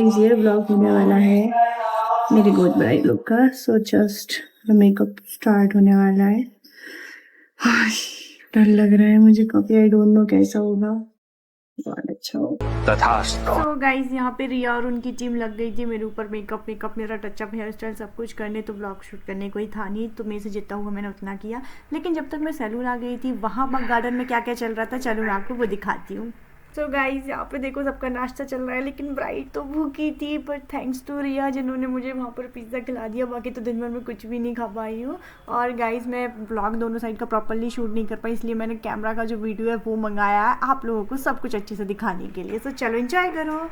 Guys ये vlog होने वाला है मेरी गोद भराई लुक का। सो जस्ट मेकअप स्टार्ट होने वाला है। डर लग रहा है मुझे काफी, आई डोंट नो कैसा होगा, बहुत अच्छा हो। सो गाइज यहाँ पे रिया और उनकी टीम लग गई थी मेरे ऊपर मेकअप मेरा टचअप हेयर स्टाइल सब कुछ करने। तो ब्लॉग शूट करने कोई था नहीं, तो मेरे से जितना हुआ मैंने उतना किया। लेकिन जब तक मैं सैलून आ गई थी वहाँ गार्डन में क्या क्या चल रहा था, चलो मैं आपको वो दिखाती हूँ। सो गाइज यहाँ पे देखो सबका नाश्ता चल रहा है, लेकिन ब्राइड तो भूखी थी, बट थैंक्स टू रिया जिन्होंने मुझे वहाँ पर पिज़्ज़ा खिला दिया। बाकी तो दिन भर में कुछ भी नहीं खा पाई हूँ। और गाइज मैं ब्लॉग दोनों साइड का प्रॉपरली शूट नहीं कर पाई, इसलिए मैंने कैमरा का जो वीडियो है वो मंगाया है आप लोगों को सब कुछ अच्छे से दिखाने के लिए। सो चलो एंजॉय करो।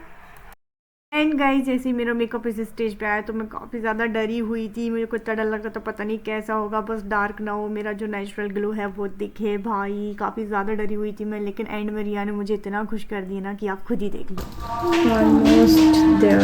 एंड गाइज जैसे ही मेरा मेकअप इस स्टेज पे आया तो मैं काफ़ी ज़्यादा डरी हुई थी, मुझे कुछ डर लग रहा था, पता नहीं कैसा होगा, बस डार्क ना हो, मेरा जो नेचुरल ग्लो है वो दिखे भाई। काफ़ी ज़्यादा डरी हुई थी मैं, लेकिन एंड में रिया ने मुझे इतना खुश कर दिया ना कि आप खुद ही देख लो। ऑलमोस्ट देयर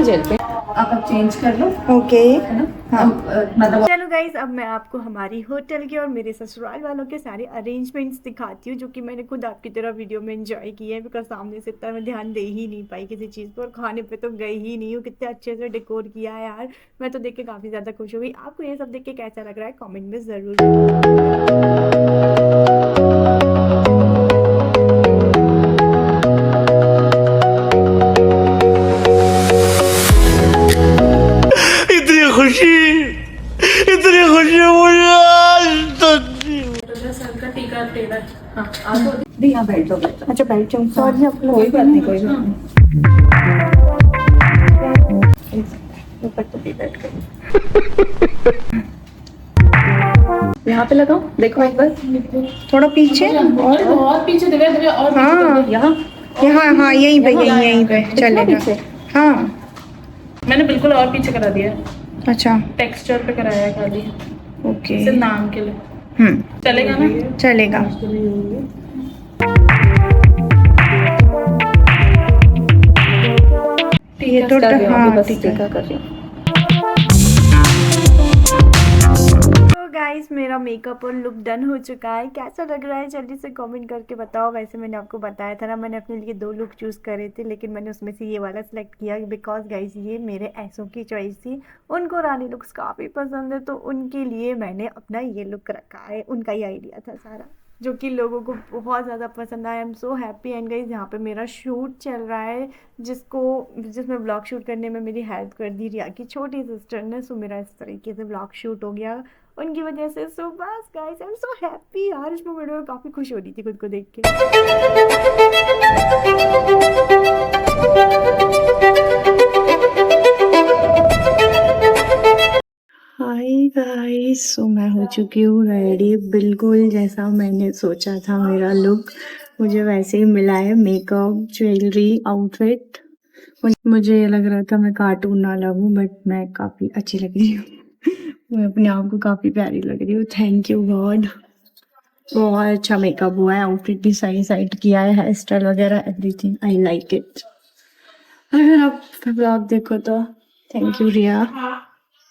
जेल पे आप अब चेंज कर लो। ओके है ना। हाँ मतलब चलो गाइज अब मैं आपको हमारी होटल के और मेरे ससुराल वालों के सारे अरेंजमेंट्स दिखाती हूँ, जो कि मैंने खुद आपकी तरह वीडियो में एंजॉय किए हैं। बिकॉज सामने से इतना मैं ध्यान दे ही नहीं पाई किसी चीज़ पर, और खाने पे तो गई ही नहीं हूँ। कितने अच्छे से डेकोर किया है यार, मैं तो देख के काफ़ी ज़्यादा खुश हो गई। आपको ये सब देख के कैसा लग रहा है कॉमेंट में ज़रूर। इतनी खुशी मुझे आज तक। यहाँ बैठ जाओ। अच्छा बैठ जाऊँ, सॉरी आप लोग। कोई बात नहीं, कोई बात नहीं। यहाँ पे लगाओ, देखो एक बार थोड़ा पीछे और बहुत पीछे दिव्या और हाँ यहाँ हाँ यहीं पे चलेगा। हाँ मैंने बिल्कुल और पीछे करा दिया। अच्छा टेक्सचर पे कराया है खाली, ओके सिर्फ नाम के लिए। चलेगा ना? चलेगा। ये तो हाँ ठीक है। कर रही हूँ। गाइस मेरा मेकअप और लुक डन हो चुका है, कैसा लग रहा है जल्दी से कमेंट करके बताओ। वैसे मैंने आपको बताया था ना, मैंने अपने लिए 2 लुक चूज़ करे थे, लेकिन मैंने उसमें से ये वाला सिलेक्ट किया बिकॉज गाइस ये मेरे ऐसों की चॉइस थी। उनको रानी लुक्स काफ़ी पसंद है, तो उनके लिए मैंने अपना ये लुक रखा है। उनका ही आइडिया था सारा, जो कि लोगों को बहुत ज़्यादा पसंद आया। I am so happy. And guys यहाँ पे मेरा शूट चल रहा है, जिसमें ब्लॉग शूट करने में मेरी हेल्प कर दी रिया की छोटी सिस्टर ने। सो मेरा इस तरीके से ब्लॉग शूट हो गया उनकी वजह से। सो बस guys I am so happy यार, इस मोमेंट में काफ़ी खुश हो रही थी खुद को देख के। हाय गाइस, सो मैं हो चुकी हूँ रेडी, बिल्कुल जैसा मैंने सोचा था मेरा लुक मुझे वैसे ही मिला है। मेकअप, ज्वेलरी, आउटफिट, मुझे ये लग रहा था मैं कार्टून ना लगूं, बट मैं काफ़ी अच्छी लग रही हूँ। मैं अपने आप को काफ़ी प्यारी लग रही हूँ। थैंक यू गॉड, बहुत अच्छा मेकअप हुआ है, आउटफिट भी सही साइड किया है, हेयर स्टाइल वगैरह एवरीथिंग आई लाइक इट। अगर आप ब्लॉग देखो तो थैंक यू रिया।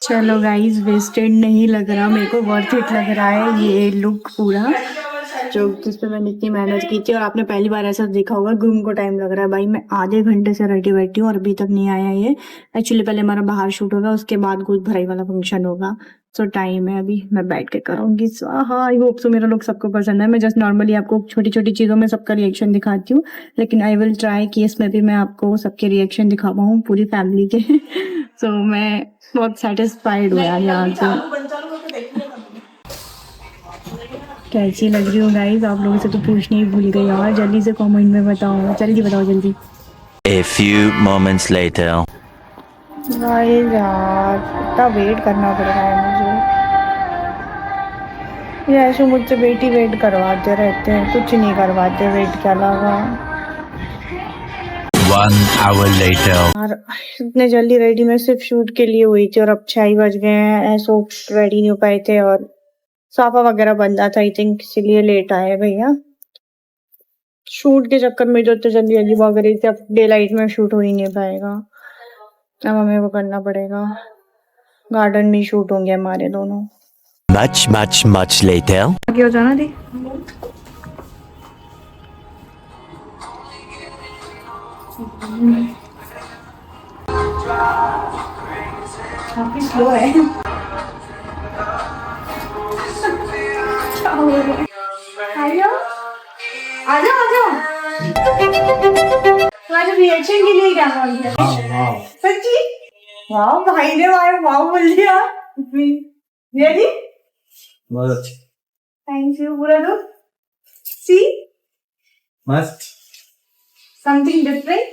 चलो गाइस वेस्टेड नहीं लग रहा, मेरे को वर्थ इट लग रहा है ये लुक पूरा, जो जिस पे मैंने इतनी मेहनत की थी। और आपने पहली बार ऐसा देखा होगा ग्रूम को टाइम लग रहा है, भाई मैं आधे घंटे से रेडी बैठी हूँ और अभी तक नहीं आया ये। एक्चुअली पहले हमारा बाहर शूट होगा, उसके बाद गोद भराई वाला फंक्शन होगा। सो टाइम है अभी, मैं बैठ के करूँगी। हाँ आई होप सो मेरा लुक सबको पसंद है। मैं जस्ट नॉर्मली आपको छोटी छोटी चीज़ों में सबका रिएक्शन दिखाती हूँ, लेकिन आई विल ट्राई कि इसमें भी मैं आपको सबके रिएक्शन दिखा पाऊँ पूरी फैमिली के। सो मैं बहुत सेटिस्फाइड हुआ यहाँ से। कैसी लग रही हूँ गाइस, आप लोगों से तो पूछने ही भूल गई यार। जल्दी से कमेंट में बताओ, जल्दी बताओ जल्दी। A few moments later. Guys यार इतना वेट करना पड़ रहा है मुझे, ये ऐसे मुझसे बेटी वेट करवाते रहते हैं, कुछ नहीं करवाते वेट के अलावा। 1 hour later. यार इतने जल्दी रेडी मैं सिर्फ शूट के लिए हुई थी, और अब 6 बज गए हैं, ऐसे रेडी नहीं हो पाए थे, और साफा वगैरह बंदा था आई थिंक, इसीलिए लेट आए भैया। शूट के चक्कर में जो इतने जल्दी जल्दी भाग रही थी, अब डे लाइट में शूट हो ही नहीं पाएगा, अब हमें वो करना पड़ेगा। गार्डन में शूट होंगे हमारे दोनों। Much later. आगे हो जाना दी। काफी स्लो है। क्या हो रहा है? आ जाओ आ जाओ। तुम्हारे रिएक्शन के लिए क्या बोल दिया? सच्ची? वाह भाई ने वाह बोल दिया। रियली? बहुत अच्छी। Thank you. पूरा लुक सी मस्त। Something different.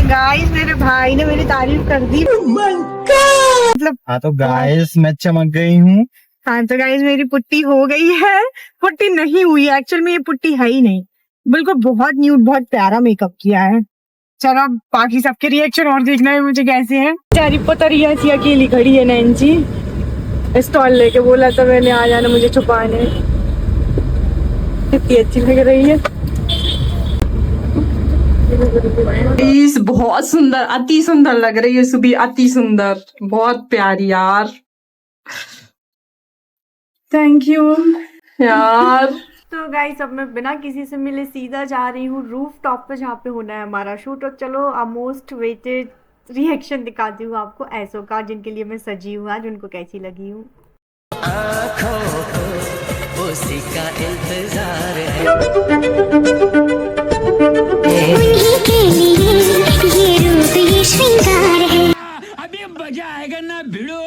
गाइस मेरे भाई ने मेरी तारीफ कर दी। मतलब हाँ तो गाइस मैं चमक गई हूँ। हाँ तो गाइस मेरी पुट्टी हो गई है। पुट्टी नहीं हुई है एक्चुअल में, ये पुट्टी है ही नहीं। बिल्कुल बहुत न्यूड बहुत प्यारा मेकअप किया है। चलो अब बाकी सबके रिएक्शन और देखना है मुझे कैसे हैं। चारी पतरिया सी अकेली खड़ी है नैन्सी। स्टॉल लेके बोला था मैंने आ जाना मुझे छुपाने। कितनी अच्छी लग रही है। बहुत सुंदर, अति सुंदर लग रही है सुबी, अति सुंदर, बहुत प्यारी यार। थैंक यू यार। तो गाइस अब मैं बिना किसी से मिले सीधा जा रही हूँ रूफ टॉप पे जहाँ पे होना है हमारा शूट। और चलो मोस्ट वेटेड रिएक्शन दिखाती हूँ आपको ऐसो का, जिनके लिए मैं सजी हूँ आज, उनको कैसी लगी हूँ। उसी का इंतजार है। उन्हीं के लिए ये रूप ये श्रृंगार है। अभी मजा आएगा ना भिड़ो।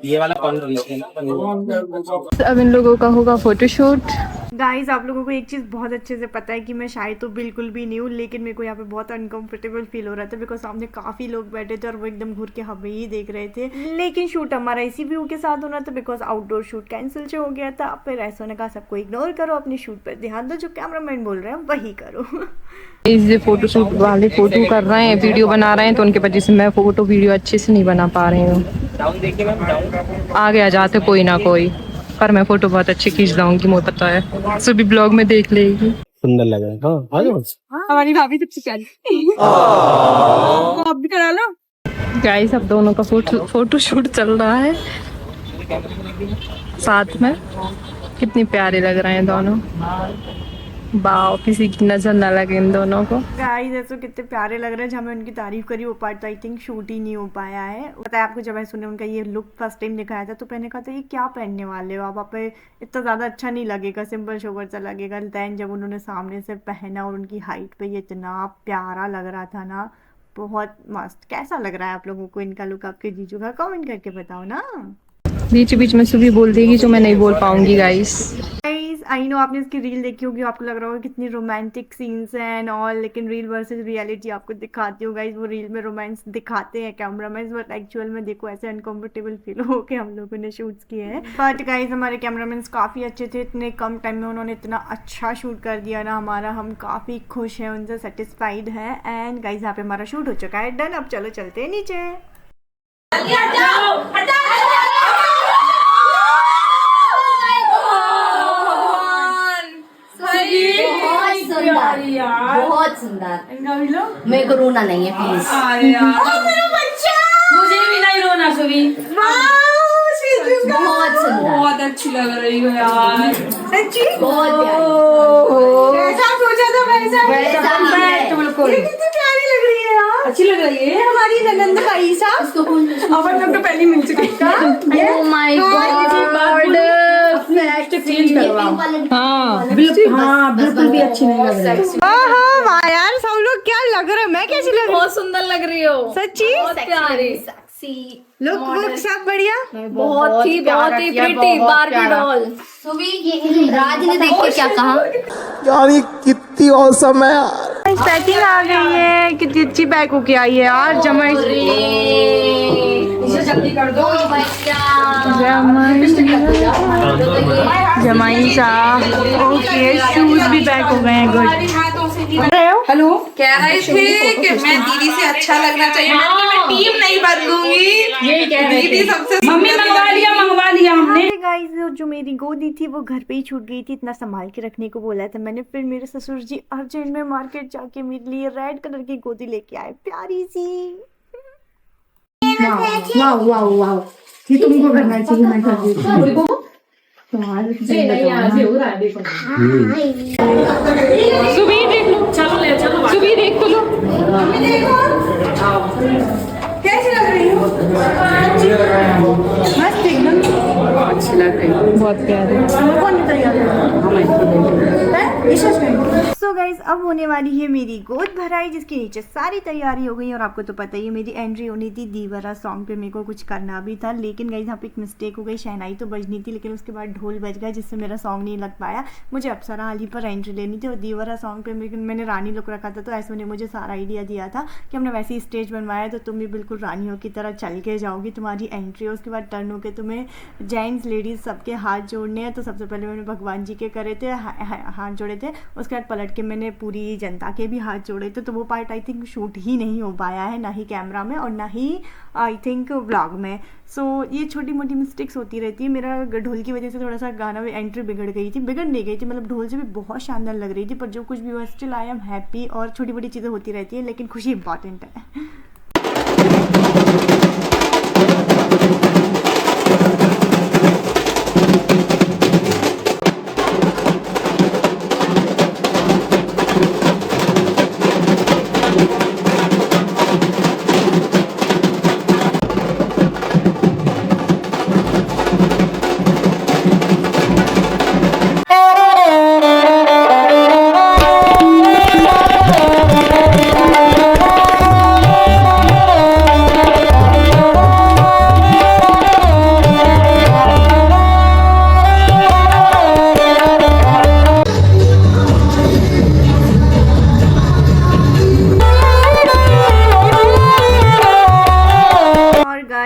ये वाला कौन? अब इन लोगों का होगा फोटोशूट। गाइस आप लोगों को एक चीज़ बहुत अच्छे से पता है कि मैं शायद तो बिल्कुल भी नहीं हूँ, लेकिन मेरे को यहाँ पे बहुत अनकंफर्टेबल फील हो रहा था बिकॉज सामने काफ़ी लोग बैठे थे और वो एकदम घूर के हमें ही देख रहे थे। लेकिन शूट हमारा इसी व्यू के साथ होना था बिकॉज आउटडोर शूट कैंसिल हो गया था। फिर ऐसा ने कहा सबको इग्नोर करो, अपने शूट पर ध्यान दो, जो कैमरामैन बोल रहे हैं वही करो। इस फोटोशूट वाले फोटो कर रहे हैं, वीडियो बना रहे हैं, तो उनके वजह से मैं फोटो वीडियो अच्छे से नहीं बना पा रही हूँ। आगे आ जाते कोई ना कोई, पर मैं फोटो बहुत अच्छी खींच जाऊंगी, मुझे पता है। सभी ब्लॉग में देख लेगी। सुंदर लग रहा है। हाँ आ जाओ। हमारी भाभी सबसे प्यारी। आप भी करा लो। गाइस अब दोनों का फोटो शूट चल रहा है साथ में। कितनी प्यारे लग रहे हैं दोनों। वाओ, किसी की नजर ना लगे इन दोनों को। गाइस ऐसे कितने प्यारे लग रहे हैं। जहाँ मैं उनकी तारीफ करी वो पार्ट तो आई थिंक शूट ही नहीं हो पाया है। पता है आपको, जब मैं सुने उनका ये लुक फर्स्ट टाइम दिखाया था तो मैंने कहा था ये क्या पहनने वाले हो आप पे, इतना ज़्यादा अच्छा नहीं लगेगा, सिंपल सोबर सा लगेगा। दैन जब उन्होंने सामने से पहना और उनकी हाइट पे ये इतना प्यारा लग रहा था ना, बहुत मस्त। कैसा लग रहा है आप लोगों को इनका लुक, आपके जीजू का? कमेंट करके बताओ ना। बीच बीच में सुबह बोल देगी जो मैं नहीं बोल पाऊंगी। गाइस आई नो आपने इसकी रील देखी होगी, आपको लग रहा होगा कितनी रोमांटिक सीन्स हैं एंड ऑल, लेकिन रील वर्सेस रियलिटी आपको दिखाती हूँ गाइस। वो रील में रोमांस दिखाते हैं कैमरामैन, बट एक्चुअल में देखो ऐसे अनकंफर्टेबल फील हो के हम लोगों ने शूट्स किए हैं। बट गाइस हमारे कैमरामैन काफ़ी अच्छे थे, इतने कम टाइम में उन्होंने इतना अच्छा शूट कर दिया ना हमारा, हम काफ़ी खुश हैं, उनसे सेटिस्फाइड हैं। एंड गाइस यहाँ पे हमारा शूट हो चुका है डन। अब चलो चलते हैं नीचे। बहुत सुंदर। मेरे को रोना नहीं है प्लीज। मुझे भी नहीं रोना सुबी। बहुत सुंदर, बहुत अच्छी लग रही हो यार। सच्ची बहुत प्यारी। ऐसा सोचा था वैसा ही है। बिल्कुल कितनी प्यारी लग रही है यार। अच्छी लग रही है। हमारी ननंद का ईसा उसको कौन? अपन लोग तो पहले मिल चुके हैं। ओह माय गॉड, चेंज करवाओ। हाँ बिल्कुल भी अच्छी नहीं लग रही। हाँ यार सब लोग क्या लग रहा है, मैं कैसी लग रही हूँ? बहुत सुंदर लग रही हो सच्ची प्यारी। लुक वुक सब बढ़िया। बहुत ही प्रिटी बार्बी डॉल। सुबी ये राज ने देख के क्या कहा? यार ये कितनी औसम है यार। पैकिंग आ गई है, कितनी अच्छी पैक होके आई है यार। जमाई जल्दी कर दो जमाई सा ओके। शूज भी पैक हो गए हैं, गुड। हेलो, कह रहे थे कि मैं दीदी से अच्छा लगना चाहिए, मैं टीम नहीं बदलूंगी। यही कह रहे दीदी थे। सबसे मम्मी मंगवा लिया हमने। गाइस जो मेरी गोदी थी वो घर पे ही छूट गई थी, इतना संभाल के रखने को बोला था मैंने। फिर मेरे ससुर जी अर्जेंट में मार्केट जाके मेरे लिए रेड कलर की गोदी लेके आए, प्यारी सी। वाह वाह वाह, ये तुमको करना चाहिए, मैं कर देती हूँ। सुबीर देख लो, सुबीर देख तो लो। कैसी लग रही हो? मस्त एकदम, अच्छी लग रही है, बहुत प्यारी। सो गाइस, अब होने वाली है मेरी गोद भराई, जिसके नीचे सारी तैयारी हो गई। और आपको तो पता ही है मेरी एंट्री होनी थी दीवारा सॉन्ग पे, मेरे को कुछ करना भी था, लेकिन गाइस यहाँ पे एक मिस्टेक हो गई। शहनाई तो बजनी थी, लेकिन उसके बाद ढोल बज गया, जिससे मेरा सॉन्ग नहीं लग पाया। मुझे अप्सरा हाली पर एंट्री लेनी थी और दीवारा सॉन्ग पे मैंने रानी लुक रखा था, तो ऐसे ने मुझे सारा आइडिया दिया था कि हमने वैसे ही स्टेज बनवाया, तो तुम भी बिल्कुल रानियों की तरह चल के जाओगी, तुम्हारी एंट्री है। उसके बाद टर्न होकर तुम्हें जेंट्स लेडीज़ सबके हाथ जोड़ने हैं। तो सबसे पहले मैंने भगवान जी के करे थे, हाथ जोड़े थे। उसके बाद पलट के मैंने पूरी जनता के भी हाथ जोड़े थे। तो वो पार्ट आई थिंक शूट ही नहीं हो पाया है, ना ही कैमरा में और ना ही आई थिंक व्लॉग में। सो ये छोटी मोटी मिस्टेक्स होती रहती है। मेरा ढोल की वजह से थोड़ा सा गाना में एंट्री बिगड़ नहीं गई थी, मतलब ढोल से भी बहुत शानदार लग रही थी, पर जो कुछ भी हुआ स्टिल आई एम हैप्पी। और छोटी मोटी चीज़ें होती रहती है, लेकिन खुशी इंपॉर्टेंट है।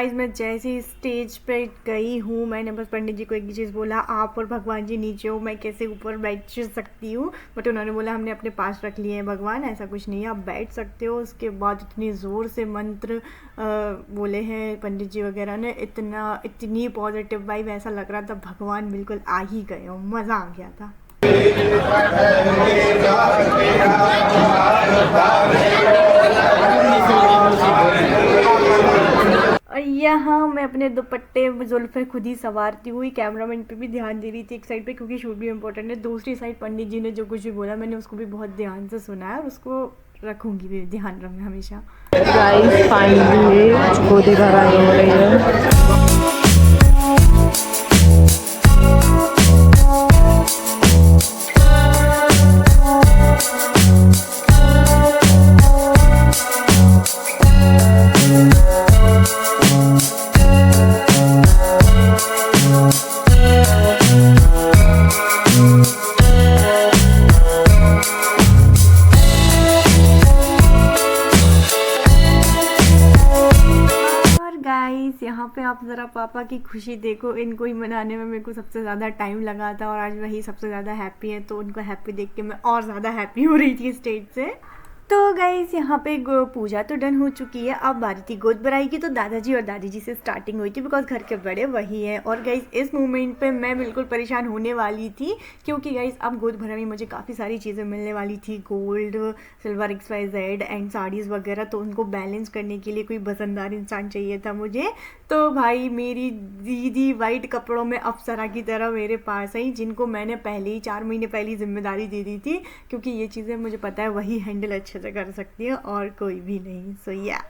मैं जैसे ही स्टेज पे गई हूँ, मैंने बस पंडित जी को एक चीज़ बोला, आप और भगवान जी नीचे हो, मैं कैसे ऊपर बैठ सकती हूँ। बट उन्होंने बोला हमने अपने पास रख लिए हैं भगवान, ऐसा कुछ नहीं है, आप बैठ सकते हो। उसके बाद इतनी ज़ोर से मंत्र बोले हैं पंडित जी वगैरह ने, इतनी पॉजिटिव वाइब, ऐसा लग रहा था भगवान बिल्कुल आ ही गए हो, मज़ा आ गया था। और यहाँ मैं अपने दुपट्टे जुल्फ़े खुद ही संवारती हुई कैमरामैन पे भी ध्यान दे रही थी एक साइड पे, क्योंकि शूट भी इम्पोर्टेंट है। दूसरी साइड पंडित जी ने जो कुछ भी बोला मैंने उसको भी बहुत ध्यान से सुना है और उसको रखूँगी भी ध्यान में हमेशा। गाइस फाइनली गोदी भराई हो रही है। यहाँ पे आप ज़रा पापा की खुशी देखो, इनको ही मनाने में मेरे को सबसे ज़्यादा टाइम लगा था और आज वही सबसे ज़्यादा हैप्पी है, तो उनको हैप्पी देख के मैं और ज़्यादा हैप्पी हो रही थी स्टेज से। तो गाइस यहाँ पे पूजा तो डन हो चुकी है, अब बारी थी गोद भराई की। तो दादाजी और दादी जी से स्टार्टिंग हुई थी, बिकॉज घर के बड़े वही हैं। और गाइस इस मोमेंट पे मैं बिल्कुल परेशान होने वाली थी, क्योंकि गाइस अब गोद भराई में मुझे काफ़ी सारी चीज़ें मिलने वाली थी, gold, silver, XYZ and saris वगैरह। तो उनको बैलेंस करने के लिए कोई वज़नदार इंसान चाहिए था मुझे। तो भाई मेरी दीदी वाइट कपड़ों में अप्सरा की तरह मेरे पास आई, जिनको मैंने पहले ही 4 महीने पहले जिम्मेदारी दे दी थी, क्योंकि ये चीज़ें मुझे पता है वही हैंडल अच्छे से कर सकती है और कोई भी नहीं। सो या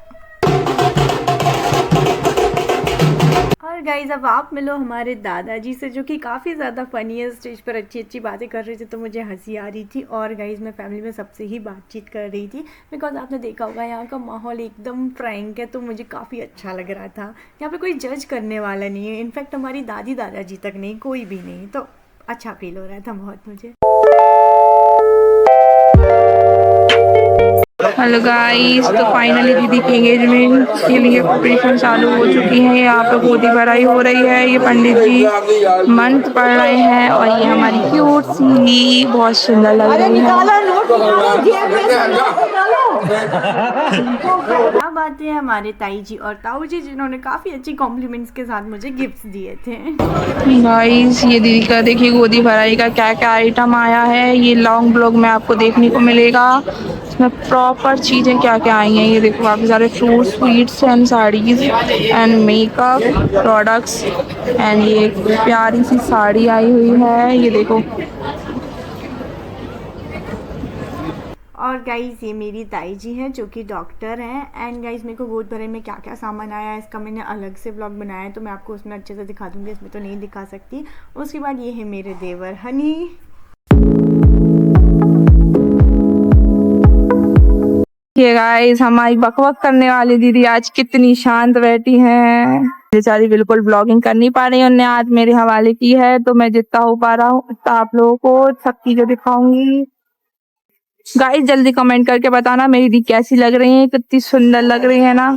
और गाइज अब आप मिलो हमारे दादाजी से, जो कि काफ़ी ज़्यादा फनी है, स्टेज पर अच्छी अच्छी बातें कर रहे थे तो मुझे हंसी आ रही थी। और गाइज मैं फैमिली में सबसे ही बातचीत कर रही थी, बिकॉज आपने देखा होगा यहाँ का माहौल एकदम फ्रैंक है, तो मुझे काफ़ी अच्छा लग रहा था। यहाँ पे कोई जज करने वाला नहीं है, इनफैक्ट हमारी दादी दादाजी तक नहीं, कोई भी नहीं, तो अच्छा फील हो रहा था बहुत मुझे। हेलो गाइस, तो फाइनली दीदी की एंगेजमेंट के लिए प्रिपरेशन चालू हो चुकी है। यहाँ पे गोदी भराई हो रही है, ये पंडित जी मंत्र पढ़ रहे हैं और ये हमारी क्यूट सी बहुत सुंदर लग रही है। अब आते हैं हमारे ताई जी और ताऊ जी, जिन्होंने काफ़ी अच्छी कॉम्प्लीमेंट्स के साथ मुझे गिफ्ट्स दिए थे। गाइस ये दीदी का देखिए गोदी भराई का क्या क्या आइटम आया है, ये लॉन्ग ब्लॉग में आपको देखने को मिलेगा। इसमें शॉप पर चीज़ें क्या क्या आई हैं। ये देखो काफ़ी सारे fruits, sweets and saris and makeup products. And ये एक प्यारी सी साड़ी आई हुई है, ये देखो। और गाइज़ ये मेरी ताई जी हैं जो कि डॉक्टर हैं। एंड गाइज़ मेरे को गोद भराई में क्या क्या सामान आया है इसका मैंने अलग से ब्लॉग बनाया है, तो मैं आपको उसमें अच्छे से दिखा दूँगी, इसमें तो नहीं दिखा सकती। उसके बाद ये है मेरे देवर हनी। ये गाइस हमारी बकबक करने वाली दीदी आज कितनी शांत बैठी हैं। बेचारी बिल्कुल ब्लॉगिंग कर नहीं पा रही है, उन्होंने आज मेरे हवाले की है, तो मैं जितना हो पा रहा हूँ उतना आप लोगों को सब चीजें दिखाऊंगी। गाइस जल्दी कमेंट करके बताना मेरी दी कैसी लग रही है, कितनी सुंदर लग रही है ना।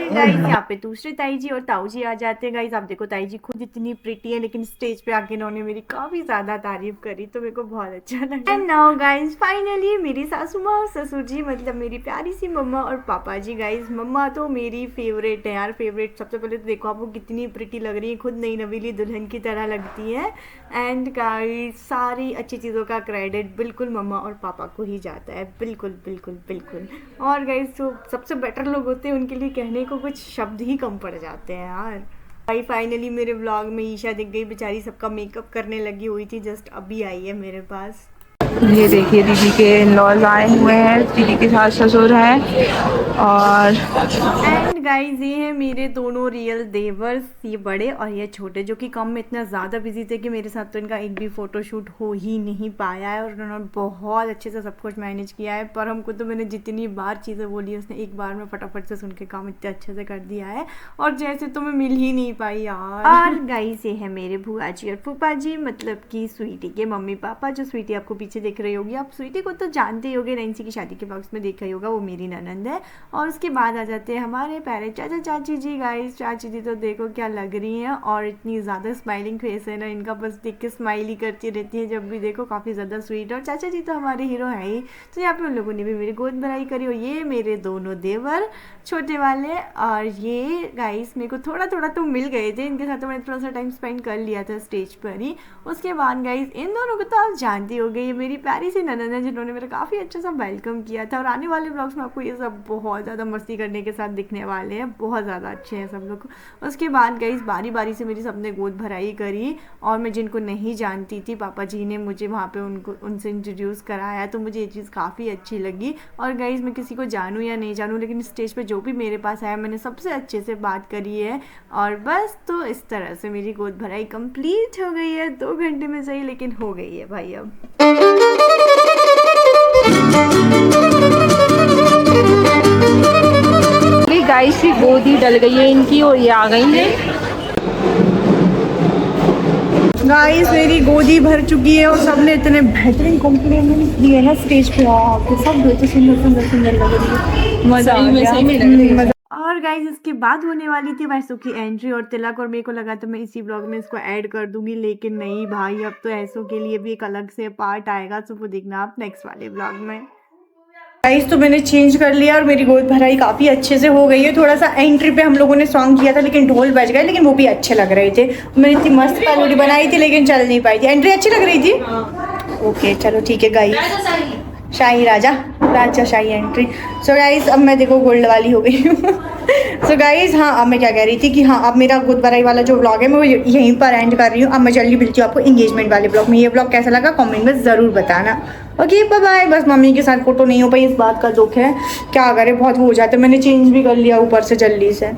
गाइस यहाँ पे दूसरे ताई जी और ताऊ जी आ जाते हैं। गाइस आप देखो ताई जी खुद इतनी प्रिटी है, लेकिन स्टेज पे आके इन्होंने मेरी काफी ज्यादा तारीफ करी, तो मेरे को बहुत अच्छा लगा। एंड नाउ गाइस फाइनली मेरी सासू माँ और ससुर जी, मतलब मेरी प्यारी सी मम्मा और पापा जी। गाइस मम्मा तो मेरी फेवरेट है यार, फेवरेट। सबसे पहले तो देखो आप वो कितनी प्रिटी लग रही है, खुद नई नवीली दुल्हन की तरह लगती है। एंड गाइस सारी अच्छी चीज़ों का क्रेडिट बिल्कुल मम्मा और पापा को ही जाता है, बिल्कुल बिल्कुल बिल्कुल। और गाइस जो सबसे बेटर लोग होते हैं उनके लिए कहने को कुछ शब्द ही कम पड़ जाते हैं यार। भाई फाइनली मेरे व्लॉग में ईशा दिख गई, बेचारी सबका मेकअप करने लगी हुई थी, जस्ट अभी आई है मेरे पास। ये देखिए दीदी के इन-लॉज आए हुए हैं, दीदी के सास ससुर हैं। और एंड गाइस ये हैं मेरे दोनों रियल देवर्स, ये बड़े और ये छोटे, जो कि काम में इतना ज़्यादा बिजी थे कि मेरे साथ तो इनका एक भी फ़ोटोशूट हो ही नहीं पाया है। और उन्होंने बहुत अच्छे से सब कुछ मैनेज किया है, पर हमको तो मैंने जितनी बार चीज़ें बोली उसने एक बार में फटाफट से सुन के काम इतने अच्छे से कर दिया है, और जैसे तो मैं मिल ही नहीं पाई यार। और गाइस ये है मेरे बुआ जी और फूफा जी, मतलब कि स्वीटी के मम्मी पापा। जो स्वीटी आपको पीछे देख रही होगी, आप स्वीटी को तो जानते ही होगे, नैन्सी की शादी के बॉक्स में देखा ही होगा, वो मेरी ननंद है। और उसके बाद आ जाते हैं हमारे प्यारे चाचा चाची जी। गाइस चाची जी तो देखो क्या लग रही हैं, और इतनी ज़्यादा स्माइलिंग फेस है ना इनका, बस देख के स्माइल ही करती रहती है जब भी देखो, काफ़ी ज़्यादा स्वीट। और चाचा जी तो हमारे हीरो है ही। तो यहाँ पे उन लोगों ने भी मेरी गोद भराई करी। और ये मेरे दोनों देवर छोटे वाले, और ये गाइस मेरे को थोड़ा थोड़ा तो मिल गए थे, इनके साथ तो मैंने थोड़ा सा टाइम स्पेंड कर लिया था स्टेज पर ही। उसके बाद गाइस इन दोनों को तो आप जानते हो गए, ये मेरी प्यारी सी ननद है जिन्होंने मेरा काफ़ी अच्छा सा वेलकम किया था। और आने वाले ब्लॉग्स में आपको ये सब बहुत ज़्यादा मस्ती करने के साथ दिखने वाले हैं, बहुत ज़्यादा अच्छे हैं सब लोग। उसके बाद गाइस बारी बारी से मेरी सबने गोद भराई करी, और मैं जिनको नहीं जानती थी पापा जी ने मुझे वहाँ पे उनसे इंट्रोड्यूस कराया, तो मुझे ये चीज़ काफ़ी अच्छी लगी। और गाइस मैं किसी को जानूँ या नहीं जानूँ, लेकिन स्टेज पे जो भी मेरे पास आया मैंने सबसे अच्छे से बात करी है। और बस तो इस तरह से मेरी गोद भराई कंप्लीट हो गई है, 2 घंटे में सही लेकिन हो गई है भाई। अब गाइस की गोदी डल गई है इनकी, और ये आ गई है। गाइस मेरी गोदी भर चुकी है, और सबने इतने बेहतरीन कॉम्प्लीमेंट दिए ना स्टेज पे आके, सब बहुत सुंदर सुंदर सुंदर लग रही है, मजा आ गया। और गाइस इसके बाद होने वाली थी वैसो की एंट्री और तिलक, और मेरे को लगा तो मैं इसी ब्लॉग में इसको ऐड कर दूंगी, लेकिन नहीं भाई, अब तो ऐसो के लिए भी एक अलग से पार्ट आएगा, तो वो देखना आप नेक्स्ट वाले ब्लॉग में। गाइस तो मैंने चेंज कर लिया और मेरी गोद भराई काफ़ी अच्छे से हो गई है। थोड़ा सा एंट्री पे हम लोगों ने सॉन्ग किया था, लेकिन ढोल बज गए, लेकिन वो भी अच्छे लग रहे थे। मैंने इतनी मस्त पेलोडी बनाई थी लेकिन चल नहीं पाई थी। एंट्री अच्छी लग रही थी। ओके चलो ठीक है गाइस, शाही राजा शाही एंट्री। सो गाइस अब मैं देखो गोल्ड वाली हो गई हूँ। सो गाइस हाँ, अब मैं क्या कह रही थी कि हाँ, अब मेरा गोद भराई वाला जो व्लॉग है मैं वो यहीं पर एंड कर रही हूँ। अब मैं जल्दी मिलती हूँ आपको एंगेजमेंट वाले ब्लॉग में। ये ब्लॉग कैसा लगा कमेंट में ज़रूर बताना। Okay bye bye. बस मम्मी के साथ फोटो नहीं हो पाई, इस बात का दुख है, क्या करे, बहुत वो हो जाता है। मैंने चेंज भी कर लिया ऊपर से जल्दी से।